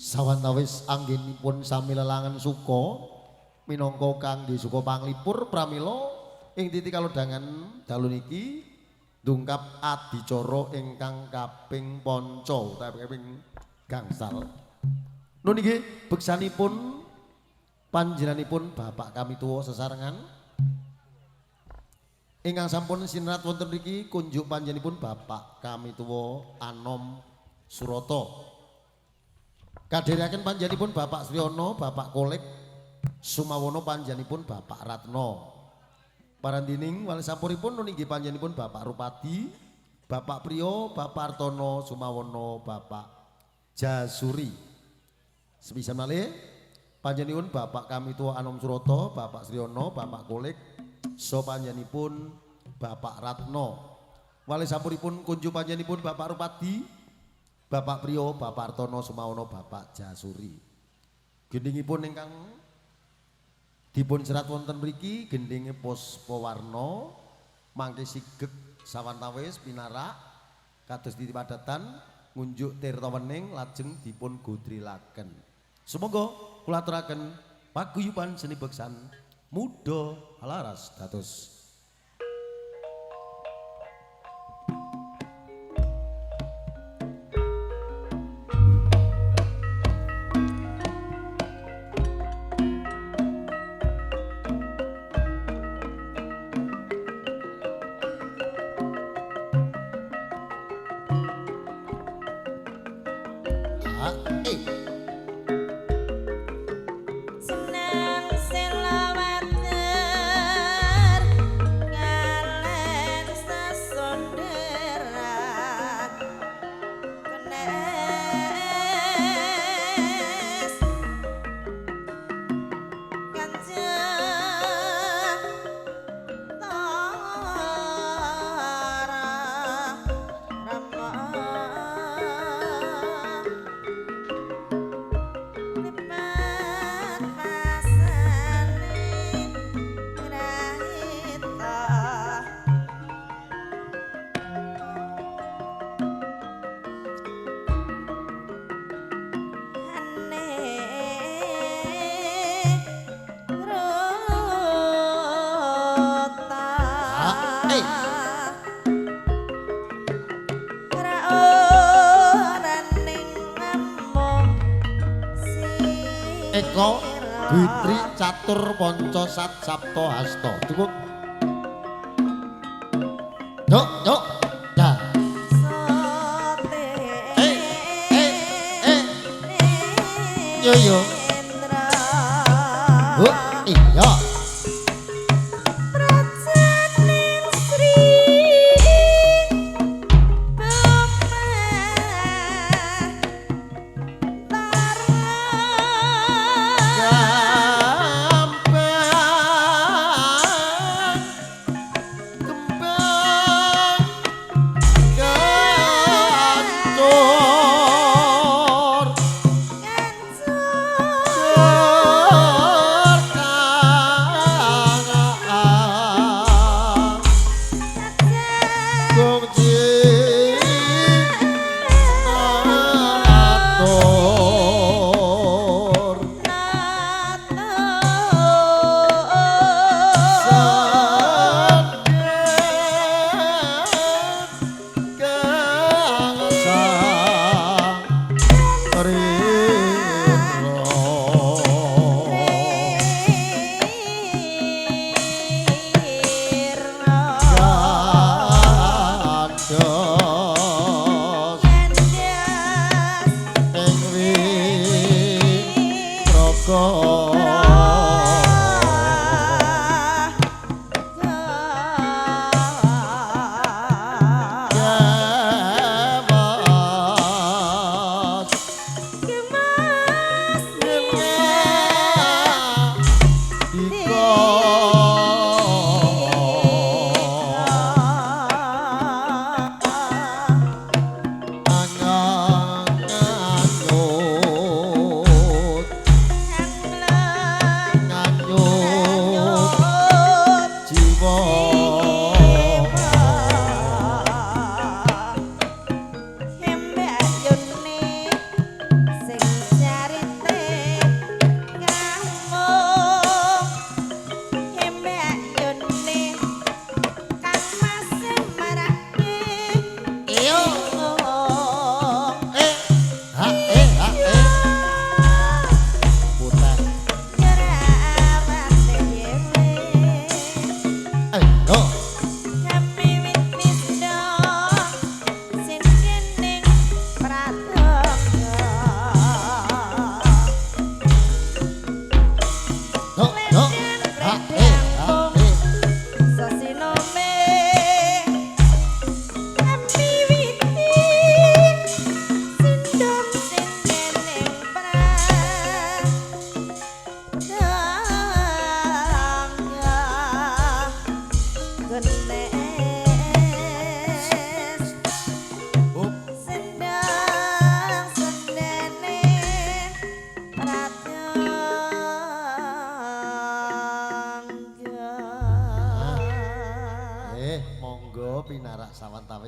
Sawantawis anggenipun sami lelangan suka minangka kangge suka panglipur pramila ing titi kalodhangan dalu niki ndungkap adicara ingkang kaping panca utawi kaping gangsal. Nun nggih beksanipun panjenenganipun Bapak kami tuwa sesarengan ingkang sampun sinerat wonten mriki kunjuk panjenenganipun Bapak kami tuwa Anom Surata. Kadherekaken panjenenganipun Bapak Sriono, Bapak Kolek Sumawono panjenenganipun Bapak Ratno. Parandining wali sampuripun nunggih panjenenganipun Bapak Rupadi, Bapak Priyo, Bapak Artono Sumawono, Bapak Jasuri. Sepisan malih panjenenganipun Bapak kami tuwa Anom Surata, Bapak Sriono, Bapak Kolek so panjenenganipun Bapak Ratno. Wali sampuripun kunjuk panjenenganipun Bapak Rupadi, Bapak Priyo, Bapak Artono Sumawono, Bapak Jasuri. Gendhingipun ingkang dipun serat wonten mriki gendhinge Puspa Warna mangke sigeg sawantawis pinarak kados dipadatan ngunjuk tirta wening lajeng dipun godrilaken. Sumangga kula aturaken paguyuban seni beksan muda halaras dados Eko Bitri Catur Panca Sat Sapta Hasta. Cukup. Yuk, yuk. Dah. Yo yo. Iya.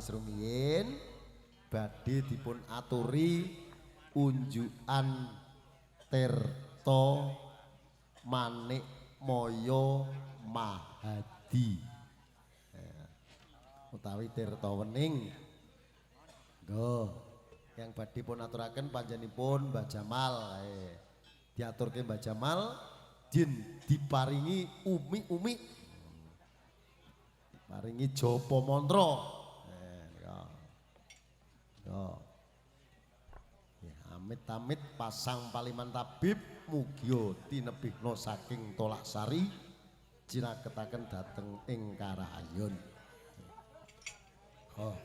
sawetawis rumiyin badhe dipun aturi unjukan Tirta Manik Maya Mahadi utawi Tirta Wening. Nggo yang badhe pun aturaken panjenenganipun Mbah Jamal. Diaturke Mbah Jamal jin diparingi umi-umi. Paringi japa mantra. Ya, amit-amit pasang paliman tabib mugia tinebihna saking Tolak Sari jiraketaken dhateng ing Karayun. Oh.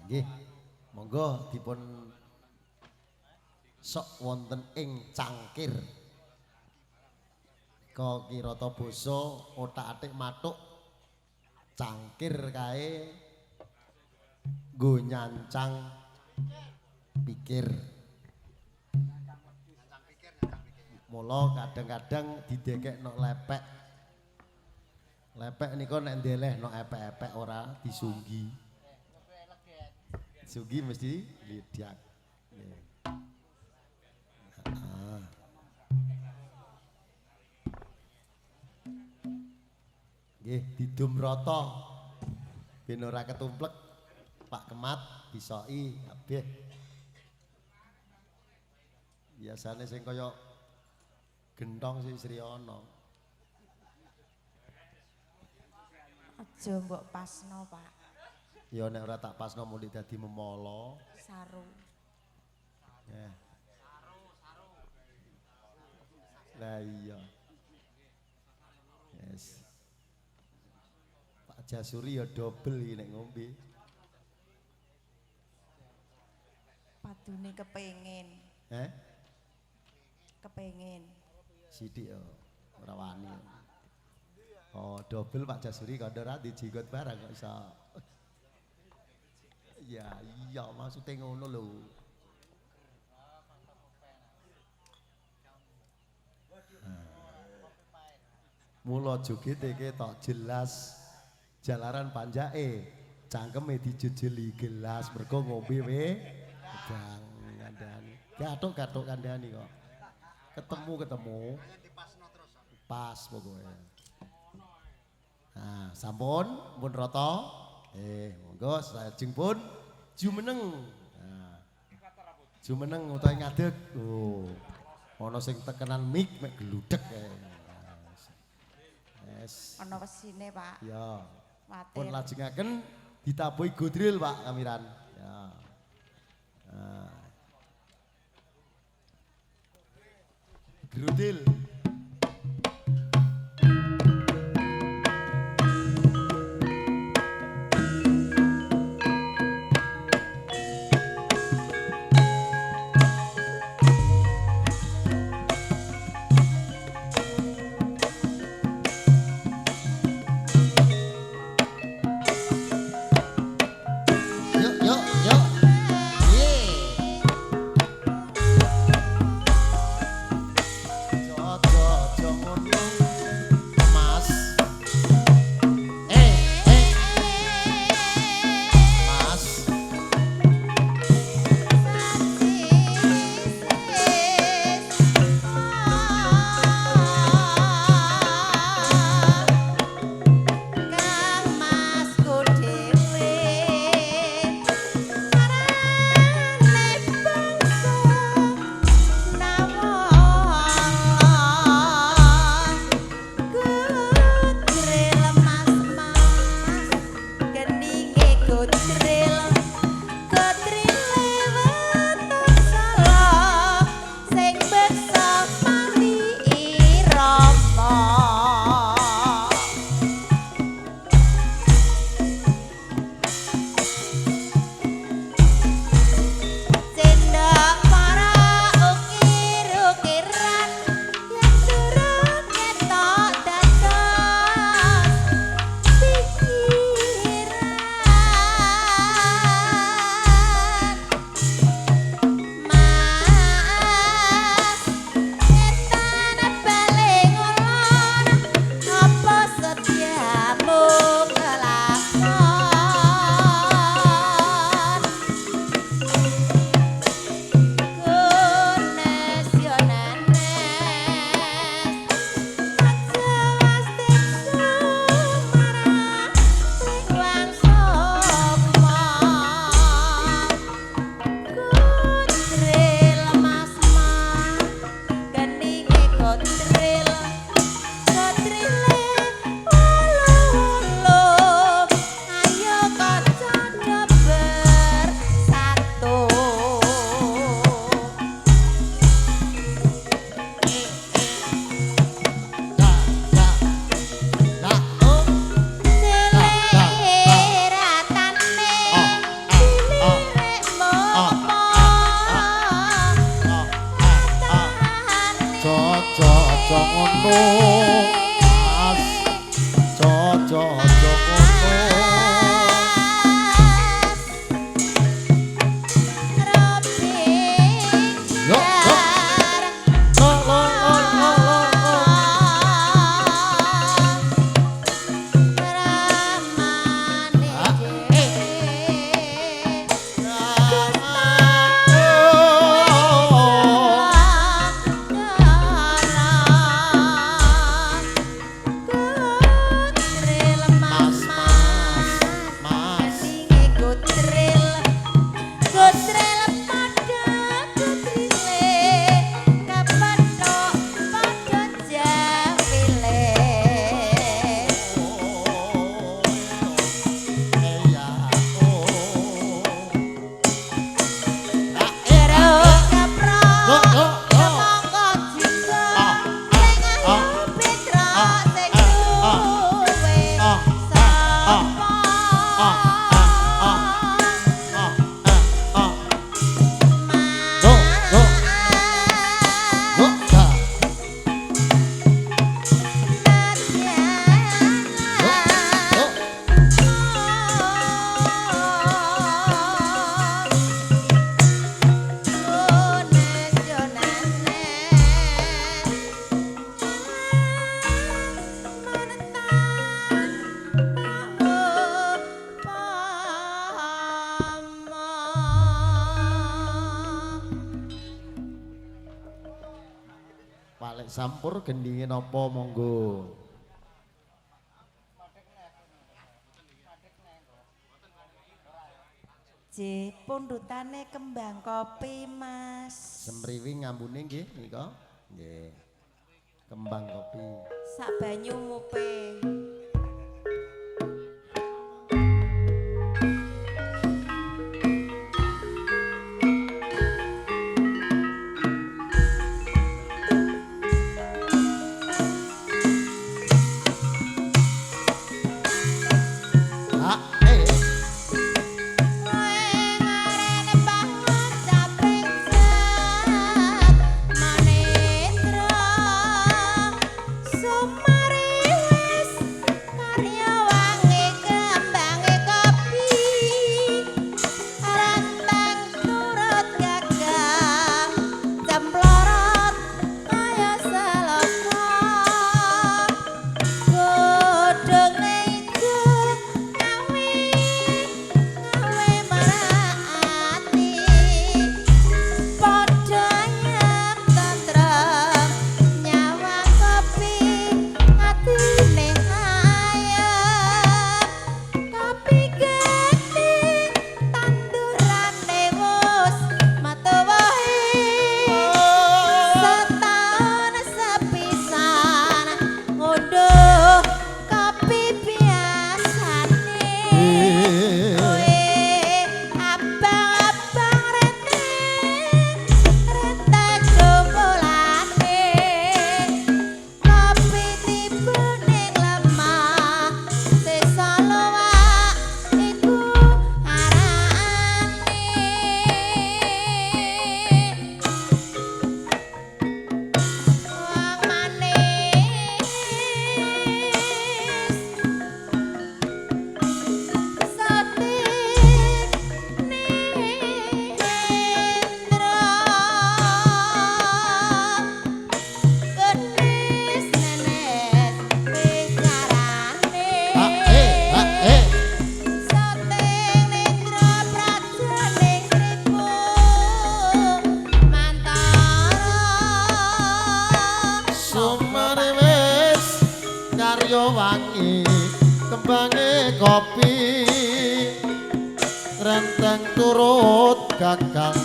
Nggih. Monggo dipun sok wonten ing cangkir. Ka kirata basa otak-atik matuk cangkir kae nggo nyancang pikir. Mula kadang-kadang didekekno lepek. Lepek nika nek ndelehno epek-epek ora disunggi. Sunggi mesti lidak. Nggih, didum rata. Ben ora ketumplek. Pak Kemat disoki kabeh. Biasane sing kaya gendong sing Sri ana. Aja mbok pasno, Pak. Ya nek ora tak pasno muli dadi memala. Saru. Ya. Lah iya. Yes. Pak Jasuri ya dobel iki nek ngombe. Padune kepengin. Kepengin. Sithik ya ora wani. Oh, dobel Pak Jasuri kok ora dijinggot barang kok iso. Ya iya maksude ngono lho. Mula jogete ketok jelas jalaran panjake cangkeme dijejeli gelas mergo ngombe wedang kandhani. Gathuk-gathuk kandhani kok. Ketemu. Pas pokoknya. Nah, sampun pun rata. Monggo salajeng pun jumeneng. Nah. Jumeneng utawi ngadeg. Oh. Ana sing tekenan mik mek gludhek kae. Yes. Ana wesine, Pak. Ya. Watir. Pun lajengaken ditabuhi godril, Pak Kamiran. Ya. Nah. Grudil. sampur gendinge napa monggo. J pundutane kembang kopi Mas. Semriwi ngambune nggih nika. Nggih. Kembang kopi. Sak banyu mupe. wangi kembange kopi renteng turut gagang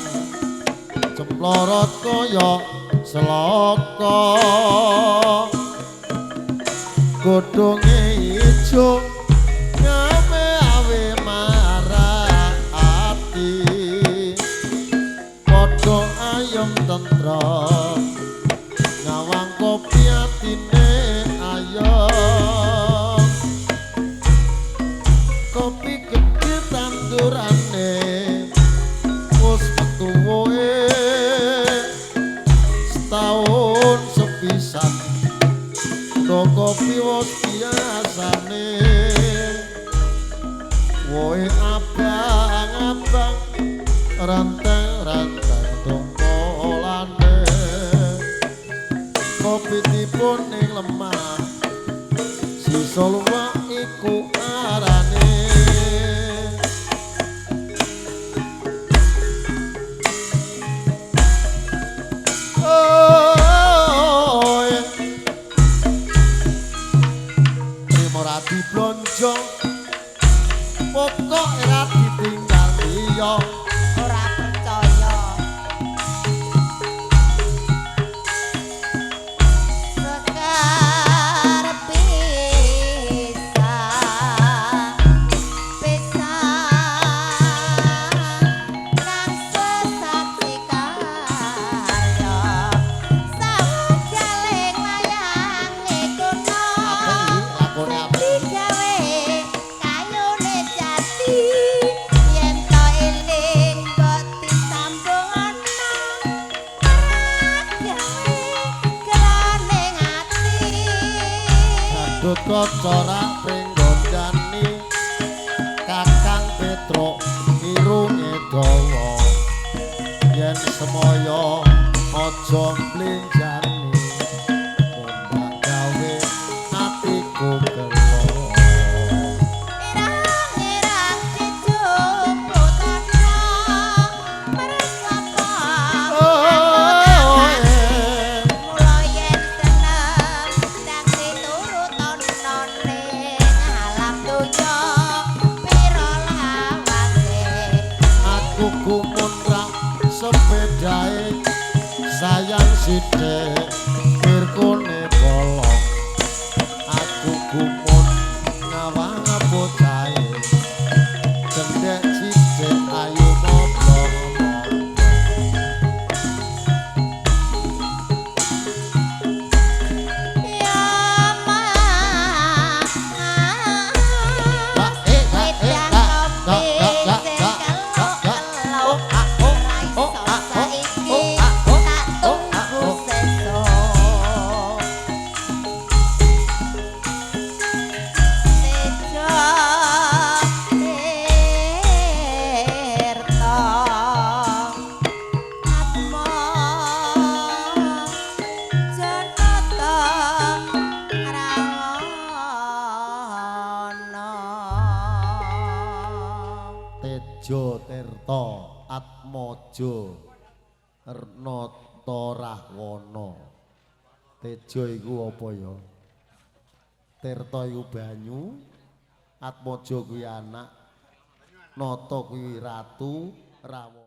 cemplorot kaya seloko godhonge ijo ngame awe marah ati padha ayem tentrem ngawang kopi atine ayem kopi gede tandurane wis metu woe setahun sepisan do kopi wis biasane woe abang-abang ranteng-ranteng tongkolane kopi dipun ning lemah sisa luwak iku arane Rati blonjo pokok era ditinggal liya ora percaya sekar bisa nang sesaji karya sajaling layange kono lakone apa digawe kayune jati yen to eling mbok disambung ana gawe kraning ati Gadut kocora penggondani Kakang Petro irunge dawa yen semoyo aja mlenjani mundak gawe atiku gelo irang-irang dijuputana meresapa mula yen sithik pirkone bolong aku gumun ngawang bocahe cendhek sithik ayu ngobrol Tejo Tirta Atmaja Ernata Rahwana. Tejo iku apa ya? Tirta iku banyu, Atmaja kuwi anak, Nata kuwi ratu, Rahwana